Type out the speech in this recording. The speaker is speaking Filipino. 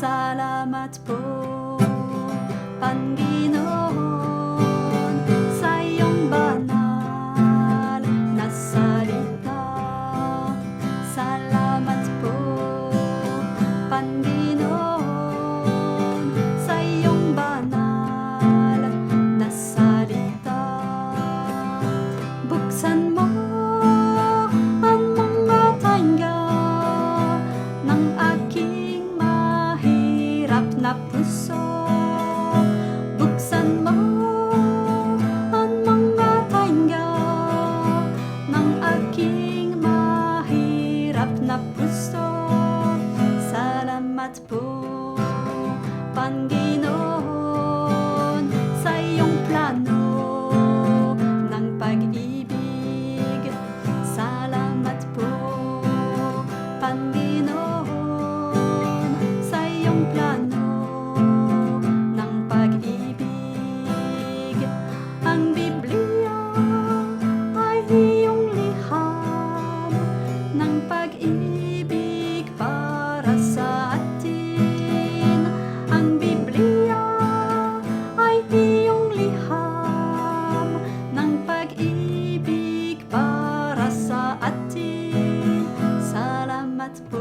Salamat po, Panginoon, sa iyong banal na salita. Salamat po, Panginoon, sa iyong banal na salita. Buksan mo ang mga tainga ng aking mahirap na puso. Buksan mo ang mga tainga ng aking mahirap na puso. Salamat po, Panginoon, sa iyong plano ng pag-ibig. Salamat po, Panginoon, sa iyong plano ng pag-ibig. Ang Biblia ay iyong liham ng pag-ibig para sa atin. Ang Biblia ay iyong liham ng pag-ibig para sa atin. Salamat po,